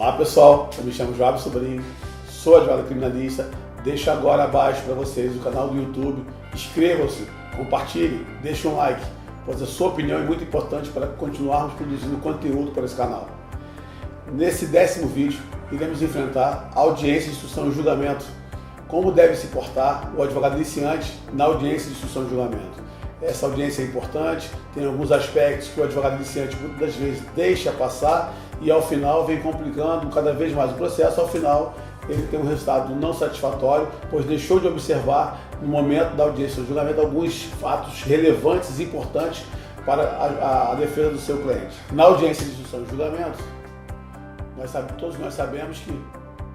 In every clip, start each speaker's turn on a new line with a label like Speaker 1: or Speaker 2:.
Speaker 1: Olá pessoal, eu me chamo Joab Sobrinho, sou advogado criminalista. Deixo agora abaixo para vocês o canal do YouTube. Inscrevam-se, compartilhem, deixem um like, pois a sua opinião é muito importante para continuarmos produzindo conteúdo para esse canal. Nesse 10º vídeo, iremos enfrentar a audiência de instrução e julgamento. Como deve se portar o advogado iniciante na audiência de instrução e julgamento. Essa audiência é importante, tem alguns aspectos que o advogado iniciante muitas das vezes deixa passar e ao final vem complicando cada vez mais o processo. Ao final ele tem um resultado não satisfatório, pois deixou de observar no momento da audiência de julgamento alguns fatos relevantes e importantes para a defesa do seu cliente. Na audiência de instrução e julgamento, todos nós sabemos que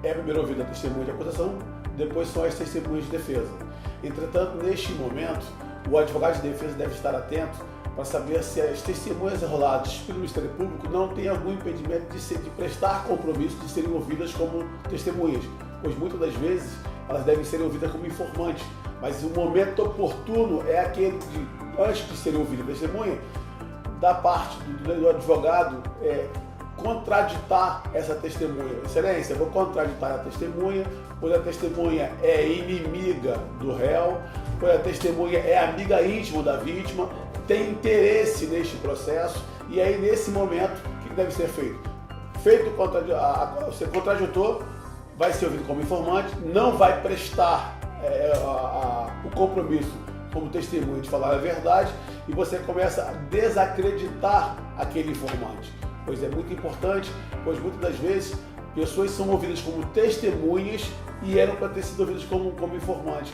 Speaker 1: é primeiro ouvida a testemunha de acusação, depois são as testemunhas de defesa. Entretanto, neste momento, o advogado de defesa deve estar atento para saber se as testemunhas enroladas pelo Ministério Público não têm algum impedimento de prestar compromisso de serem ouvidas como testemunhas, pois muitas das vezes elas devem ser ouvidas como informantes, mas o momento oportuno é aquele de, antes de serem ouvidas testemunha, da parte do advogado contraditar essa testemunha. Excelência, eu vou contraditar a testemunha, pois a testemunha é inimiga do réu, pois a testemunha é amiga íntima da vítima, tem interesse neste processo, e aí nesse momento, o que deve ser feito? O contraditor vai ser ouvido como informante, não vai prestar o compromisso como testemunha de falar a verdade, e você começa a desacreditar aquele informante. Pois é muito importante, pois muitas das vezes pessoas são ouvidas como testemunhas e eram para ter sido ouvidas como informantes.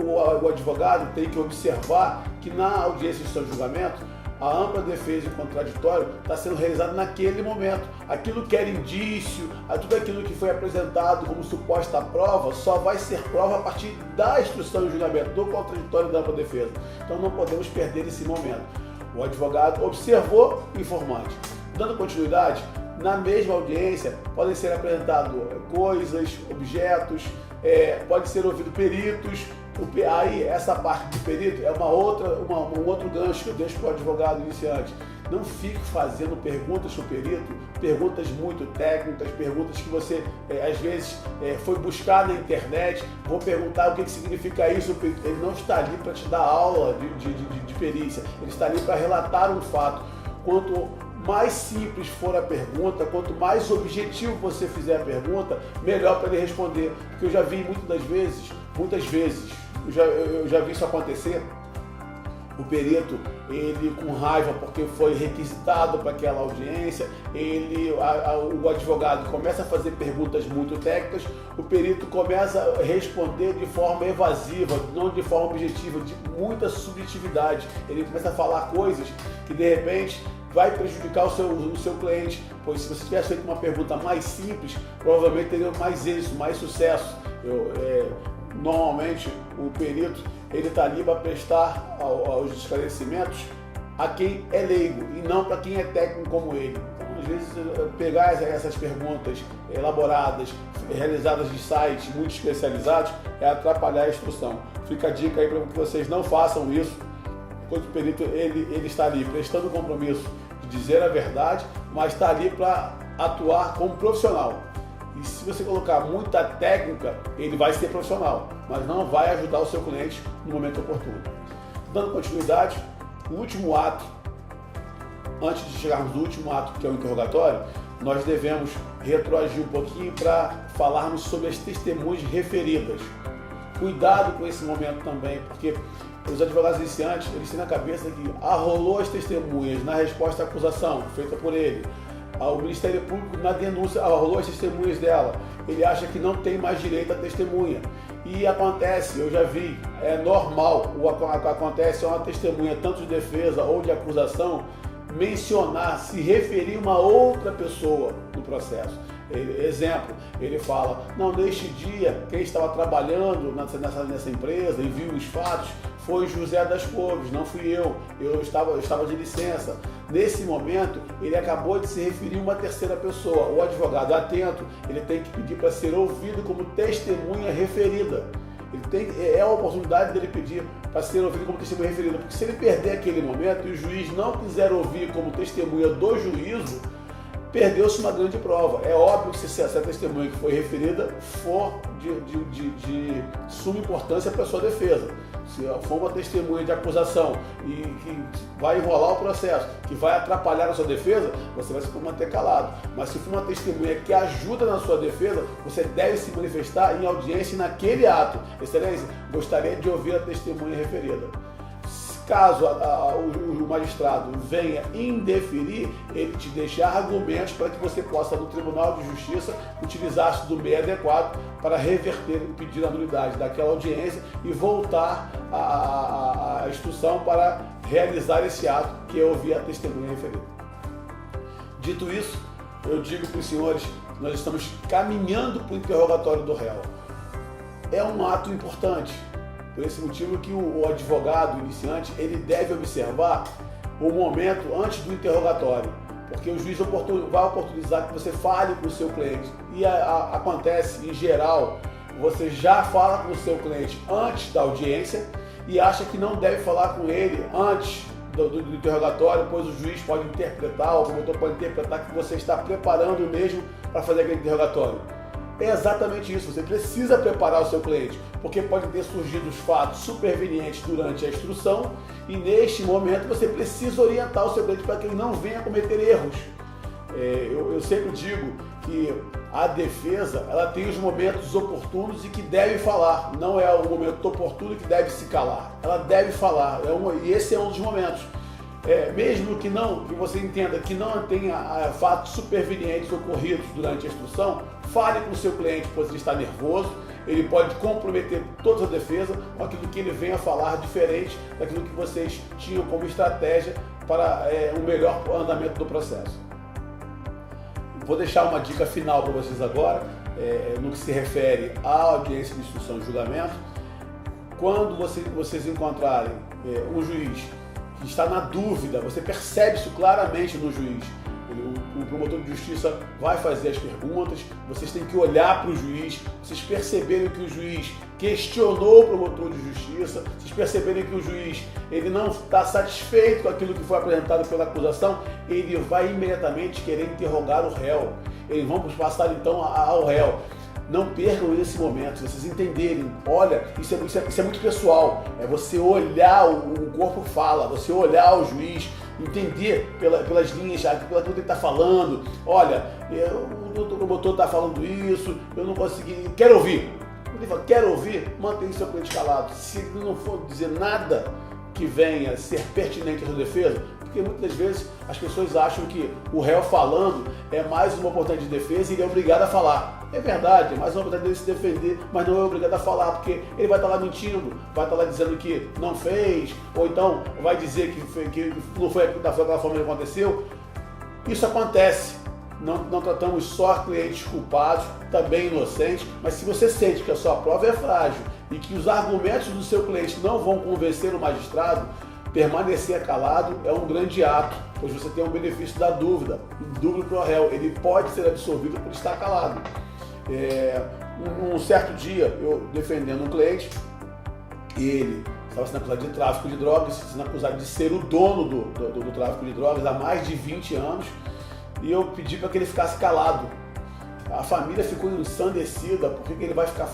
Speaker 1: O advogado tem que observar que na audiência de julgamento, a ampla defesa e o contraditório está sendo realizado naquele momento. Aquilo que era indício, tudo aquilo que foi apresentado como suposta prova, só vai ser prova a partir da instrução e julgamento, do contraditório e da ampla defesa. Então não podemos perder esse momento. O advogado observou o informante. Dando continuidade, na mesma audiência podem ser apresentados coisas, objetos, pode ser ouvido peritos. Aí essa parte de perito é um outro gancho que eu deixo para o advogado iniciante. Não fique fazendo perguntas para o perito, perguntas muito técnicas, perguntas que você às vezes foi buscar na internet. Vou perguntar o que significa isso. Ele não está ali para te dar aula de perícia, ele está ali para relatar um fato. Quanto mais simples for a pergunta, quanto mais objetivo você fizer a pergunta, melhor para ele responder. Porque eu já vi muitas vezes, eu já vi isso acontecer. O perito, ele com raiva porque foi requisitado para aquela audiência, o advogado começa a fazer perguntas muito técnicas, o perito começa a responder de forma evasiva, não de forma objetiva, de muita subjetividade. Ele começa a falar coisas que de repente vai prejudicar o seu cliente, pois se você tivesse feito uma pergunta mais simples, provavelmente teria mais êxito, mais sucesso. Normalmente o perito ele está ali para prestar aos esclarecimentos a quem é leigo e não para quem é técnico como ele. Então, às vezes, pegar essas perguntas elaboradas, realizadas de sites muito especializados, é atrapalhar a instrução. Fica a dica aí para que vocês não façam isso, pois o perito ele está ali prestando o compromisso de dizer a verdade, mas está ali para atuar como profissional. E se você colocar muita técnica, ele vai ser profissional, mas não vai ajudar o seu cliente no momento oportuno. Dando continuidade, o último ato, antes de chegarmos no último ato, que é o interrogatório, nós devemos retroagir um pouquinho para falarmos sobre as testemunhas referidas. Cuidado com esse momento também, porque os advogados iniciantes, eles têm na cabeça que arrolou as testemunhas na resposta à acusação feita por ele. O Ministério Público, na denúncia, arrolou as testemunhas dela. Ele acha que não tem mais direito à testemunha. E acontece, eu já vi, é normal, acontece uma testemunha tanto de defesa ou de acusação mencionar, se referir a uma outra pessoa no processo. Exemplo, ele fala, não, neste dia, quem estava trabalhando nessa empresa e viu os fatos foi José das Couves, não fui eu estava de licença. Nesse momento, ele acabou de se referir a uma terceira pessoa. O advogado atento, ele tem que pedir para ser ouvido como testemunha referida. É a oportunidade dele pedir para ser ouvido como testemunha referida, porque se ele perder aquele momento e o juiz não quiser ouvir como testemunha do juízo, perdeu-se uma grande prova. É óbvio que se essa testemunha que foi referida for de suma importância para a sua defesa. Se for uma testemunha de acusação e que vai enrolar o processo, que vai atrapalhar a sua defesa, você vai se manter calado. Mas se for uma testemunha que ajuda na sua defesa, você deve se manifestar em audiência naquele ato. Excelência, gostaria de ouvir a testemunha referida. Caso o magistrado venha indeferir, ele te deixa argumentos para que você possa, no Tribunal de Justiça, utilizar-se do meio adequado para reverter o pedido de nulidade daquela audiência e voltar à instrução para realizar esse ato, que é ouvir a testemunha referida. Dito isso, eu digo para os senhores, nós estamos caminhando para o interrogatório do réu. É um ato importante. Por esse motivo que o advogado iniciante, ele deve observar o momento antes do interrogatório, porque o juiz vai oportunizar que você fale com o seu cliente. E acontece, em geral, você já fala com o seu cliente antes da audiência e acha que não deve falar com ele antes do interrogatório, pois o juiz pode interpretar, ou o promotor pode interpretar que você está preparando mesmo para fazer aquele interrogatório. É exatamente isso, você precisa preparar o seu cliente, porque pode ter surgido os fatos supervenientes durante a instrução e neste momento você precisa orientar o seu cliente para que ele não venha cometer erros. Eu sempre digo que a defesa, ela tem os momentos oportunos e que deve falar, não é o momento oportuno que deve se calar, ela deve falar, e esse é um dos momentos. Mesmo que você entenda que não tenha fatos supervenientes ocorridos durante a instrução, fale com o seu cliente, pois ele está nervoso, ele pode comprometer toda a defesa com aquilo que ele venha falar diferente daquilo que vocês tinham como estratégia para um melhor andamento do processo. Vou deixar uma dica final para vocês agora, no que se refere à audiência de instrução e julgamento. Quando vocês encontrarem um juiz que está na dúvida, você percebe isso claramente no juiz. O promotor de justiça vai fazer as perguntas, vocês têm que olhar para o juiz, vocês perceberem que o juiz questionou o promotor de justiça, vocês perceberem que o juiz ele não está satisfeito com aquilo que foi apresentado pela acusação, ele vai imediatamente querer interrogar o réu. Eles vão passar então ao réu. Não percam esse momento, se vocês entenderem, olha, isso é muito pessoal, é você olhar, o corpo fala, você olhar o juiz, entender pelas linhas, pela tudo que ele está falando, olha, o promotor está falando isso, eu não consegui, quero ouvir. Quando ele fala, quero ouvir, mantenha seu cliente calado. Se ele não for dizer nada que venha ser pertinente à sua defesa, porque muitas vezes as pessoas acham que o réu falando é mais uma oportunidade de defesa e ele é obrigado a falar. É verdade, é mais uma oportunidade de se defender, mas não é obrigado a falar, porque ele vai estar lá mentindo, vai estar lá dizendo que não fez, ou então vai dizer que não foi daquela forma que aconteceu. Isso acontece. Não tratamos só clientes culpados, também inocentes, mas se você sente que a sua prova é frágil e que os argumentos do seu cliente não vão convencer o magistrado, permanecer calado é um grande ato, pois você tem o benefício da dúvida, dúvida para o réu, ele pode ser absolvido por estar calado. Um certo dia, eu defendendo um cliente, ele estava sendo acusado de tráfico de drogas, sendo acusado de ser o dono do tráfico de drogas há mais de 20 anos, e eu pedi para que ele ficasse calado. A família ficou ensandecida, por que ele vai ficar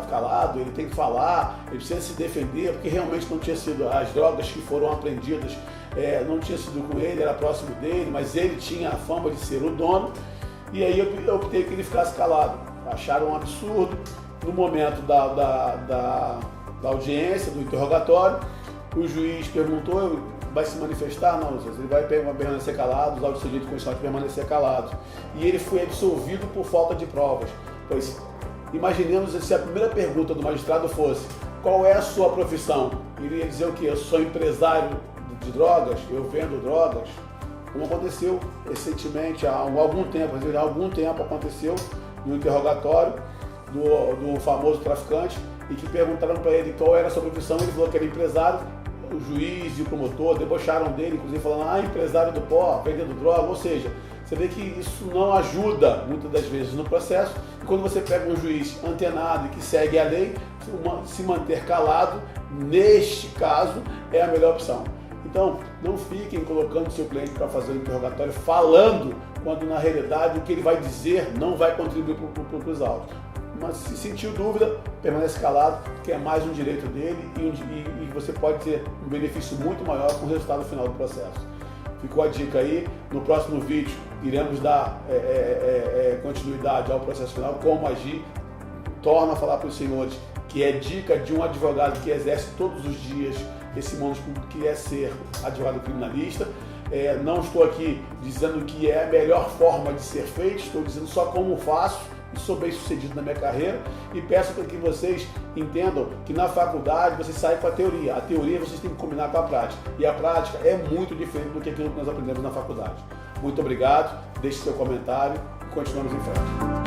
Speaker 1: calado, ele tem que falar, ele precisa se defender, porque realmente não tinha sido as drogas que foram apreendidas, não tinha sido com ele, era próximo dele, mas ele tinha a fama de ser o dono, e aí eu optei que ele ficasse calado. Acharam um absurdo. No momento da audiência, do interrogatório, o juiz perguntou, vai se manifestar? Não, ele vai permanecer calado, os autos de direito constitucional de permanecer calado. E ele foi absolvido por falta de provas. Pois, imaginemos se a primeira pergunta do magistrado fosse, qual é a sua profissão? Ele ia dizer o quê? Eu sou empresário de drogas, eu vendo drogas. Como aconteceu recentemente, há algum tempo aconteceu no interrogatório do famoso traficante, e que perguntaram para ele qual era a sua profissão, ele falou que era empresário. O juiz e o promotor debocharam dele, inclusive falando, empresário do pó, vendendo droga, ou seja, você vê que isso não ajuda muitas das vezes no processo, e quando você pega um juiz antenado e que segue a lei, se manter calado, neste caso, é a melhor opção. Então, não fiquem colocando o seu cliente para fazer o interrogatório falando, quando na realidade o que ele vai dizer não vai contribuir para os autos. Mas se sentiu dúvida, permanece calado, que é mais um direito dele e você pode ter um benefício muito maior com o resultado final do processo. Ficou a dica aí. No próximo vídeo iremos dar continuidade ao processo final, como agir. Torno a falar para os senhores que é dica de um advogado que exerce todos os dias esse mundo público, que é ser advogado criminalista. Não estou aqui dizendo que é a melhor forma de ser feito, estou dizendo só como faço e sou bem sucedido na minha carreira, e peço para que vocês entendam que na faculdade vocês saem com a teoria vocês têm que combinar com a prática, e a prática é muito diferente do que aquilo que nós aprendemos na faculdade. Muito obrigado, deixe seu comentário e continuamos em frente.